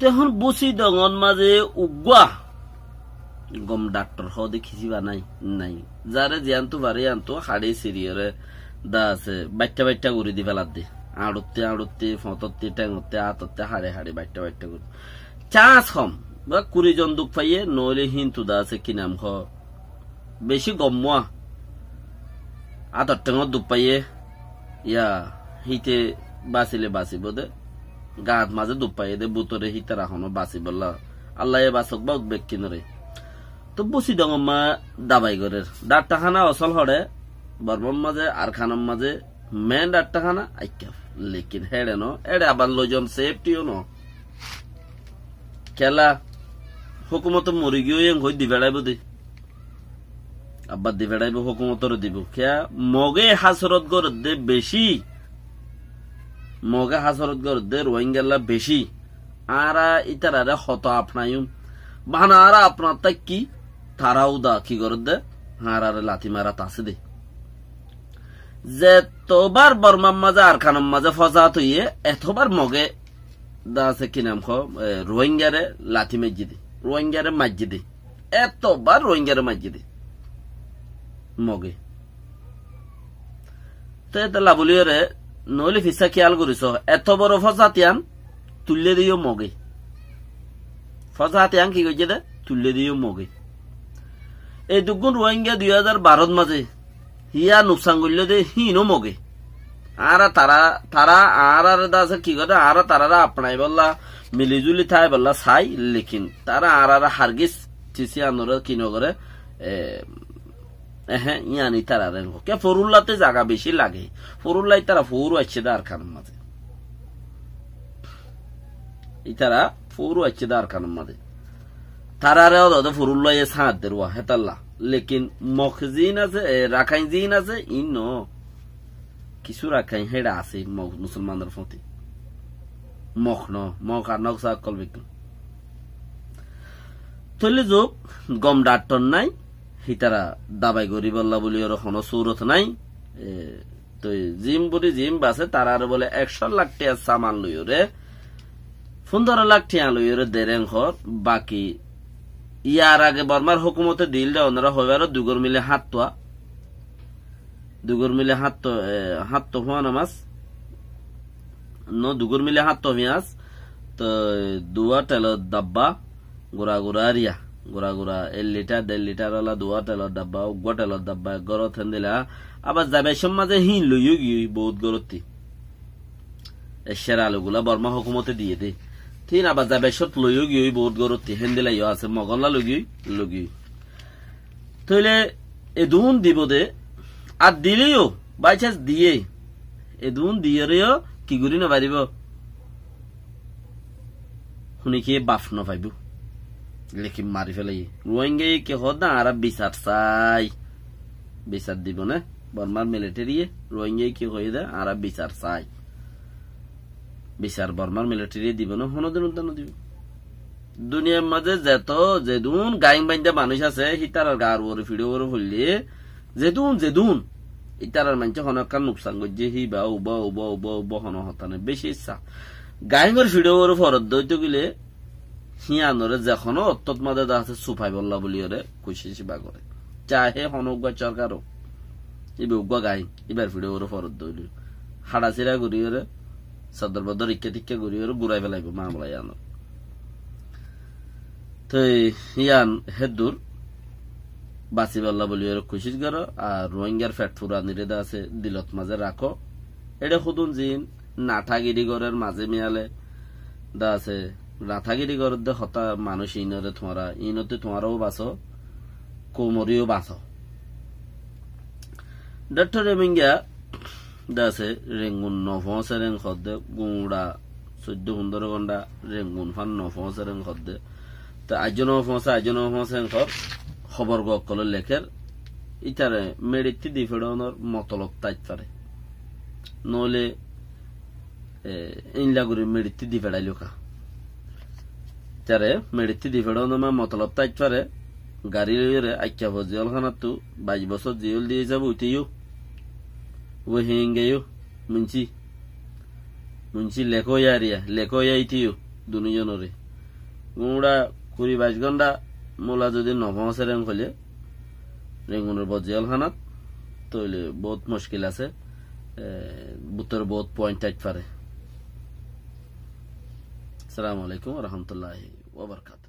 তখন বসি ডঙন মাঝে উগুয়া গম ডাক্তার হ দেখিছিবা নাই নাই যারে জিয়ান্তু বাড়ি আনতো হাড়ি সিরিয়রে দা আছে বাচ্চা বাচ্চা করে দি ফেলার দি আড়তে আড়তে ফততে ট্যাংতে আততে হাড়ে হাড়ে বাচ্চা বাচ্চা করে চাষ কম বা 20 জন দুঃখ পাইয়ে নইলে হিন্তু দা আছে কি নাম খ বেশি গম্মা আতর টেঙর দুঃখ পাইয়ে ইয়া হিতে বাঁচিলে বাঁচিব দে গাত মাঝে দুঃখ পাইয়ে দে বুতরে হিতে রাখনো বাঁচি বললা আল্লাহ বাঁচক বা উদ্বেগ কিনরে তো বসি ডঙম্মা দাবাই গরের ডাক্তারখানা অসল হরে বর্মন মাঝে আর খানম মাঝে মেন ডাক্তারখানা আইকা লেকিন হেড়ে ন এড়ে আবার লইজন সেফটিও ন খেলা হুকুমত মরি গিয়ে হই দি বেড়াইব দে আব্বা দি বেড়াইব হুকুমতর দিব খেয়া মগে হাসরত গর দে বেশি মগে হাসরত গর দে রোহিঙ্গাল্লা বেশি আরা ইতারারে হত আপনায়ুম বাহানা আরা আপনার তাই কি তারাও দা কি করে দে হারারে লাথি মারা তাসে দে যে তোবার বর্মার মাঝে আর খানম মাঝে ফজাত হইয়ে এতবার মগে দা আছে কি নাম খ রোহিঙ্গারে লাথি মাজি দে রোহিঙ্গারে মাজি দে এতবার রোহিঙ্গারে মাজি দে মগে তো এটা লাবলিয়রে নইলে ফিসা খেয়াল করিস এত বড় ফজাতিয়ান তুললে দিও মগে ফজাতিয়ান কি কইছে দে তুললে দিও মগে এই দুগুণ রোহিঙ্গা 2012 মাঝে হিয়া নুকসান করলে দে হিনো মগে আর তারা আর দাসে কি করে আর তারা আপনাই বললা মিলিজুলি থাই বললা চাই লেকিন তারা আর হারগিস চিসি আনরে কিনো করে ইয়ানি তারা কে ফরুল্লাতে জায়গা বেশি লাগে ফরুল্লাই তারা ফৌরু আছে দার খানের মাঝে ইতারা ফৌরু আছে দার খানের মাঝে তারারেও দাদা ফরুল্লাই সাঁত দেওয়া হেতাল্লা লেকিন মখজিন আছে রাখাইন জিন আছে ইন কিছু রাখাইন হেডা আছে মুসলমানদের প্রতি মখ ন মখ আর নকশা কলবে তলে যোগ গম ডাক্তর নাই হিতারা দাবাই গরি বল্লা বলি ওর কোনো সুরত নাই তো জিম বলি জিম বাসে তারা বলে 100 লাখ টাকা সামান লইরে 15 লাখ টাকা লইরে দেরেন ঘর বাকি ইয়ার আগে বর্মার হুকুমতে দিল দে ওনারা হইবার দুগর মিলে হাত তো হওয়া নামাজ দুগর মিলে হাত তো মিয়াজ তো দুয়া তেল ডাব্বা গুড়া গুড়া রিয়া গুড়া গুড়া 1 লিটার 1.5 লিটার ওলা দুয়া তেলর ডাব্বা উগ্র তেলর ডাব্বা গরত দিলা আবার যাবে সমাজে হিন লইও গিয়ে বহুত গরতি এসের আলুগুলা বর্মা হুকুমতে দিয়ে দে তিন আবার যাবে সত লইও গিয়ে বহুত গরতি হেন্দিলাইও আছে মগনলা লগি তইলে এদুন দিব দে আর দিলেও বাই চান্স দিয়ে এদুন দিয়েও কি করি না পারিব শুনি কি বাফ ন পাইব লেখি মারি ফেলাই রোহিঙ্গা কে হদ না আর বিচার দিব না বর্মার মিলিটারি রোহিঙ্গা কি হয়ে দে আর বিচার বর্মার মিলিটারি দিব না হনদিন উদ্যান দিব দুনিয়ার মাঝে যেদুন গাইং বাইন্দা মানুষ আছে হিতার গার ওরে ফিডে ওরে ফুললে যেদুন ইতারার মানুষ হনকার নুকসান করছে হি বা উবা হন হতানে বেশি ইচ্ছা গাইঙের ফিডে ওরে ফরত দইতে গেলে হিয়ানরে যেখনো অত্যত মাঝে আছে সুফাই বল্লা বলি ওরে খুশি সেবা করে চাহে হনকা সরকারও এবার উগা গাই এবার ফিডে ওরে ফরত দইল হাড়া চিরা ঘুরি ওরে সদর বদর ইচ্ছা ঘুরি ওরে ঘুরাই ফেলাইব মামলাই আনো তো ইয়ান হেদুর বাঁচি বল্লা বলি ওরে খুশি করো আর রোহিঙ্গার ফ্যাট ফুরা নিরেদা আছে দিলত মাঝে রাখো এটা খুদুন জিন নাঠাগিরি ঘরের মাঝে মিয়ালে দা আছে নাথাগিরি ঘরের দে হতা মানুষ ইনরে তোমারা ইনতে তোমারও বাঁচো কোমরিও বাঁচো ডক্টর রেমিঙ্গা দা আছে রেঙ্গুন নফসে রেং খদ্দে গুঁড়া 14-15 ঘন্টা রেঙ্গুন ফান নফসে রেং খদ্দে তো আজনো ফসে খবর গকল লেখের ইতারে মেডিতি দি ফেডনর মতলব তাইত পারে নলে ইনলাগুরি মেডিতি দি ফেডাইলো কা তারে মেডিতি দি ফেডনর মতলব তাইত পারে গাড়ি লইরে আইকা ফজিল খানা তো 22 বছর জেল দিয়ে যাব উঠিও ও হেঙ্গেও মুঞ্চি লেখো ইয়ারিয়া ইতিও দুনিজনরে গুঁড়া 20-22 ঘন্টা মোলা যদি নপৌঁছে রেং হলে রেঙ্গুনের বজিয়াল খানাত তৈলে বহুত মুশকিল আছে বুতর বহুত পয়েন্ট আইতে পারে। আসসালামু আলাইকুম ওয়া রাহমাতুল্লাহি ওয়া বারাকাতুহু।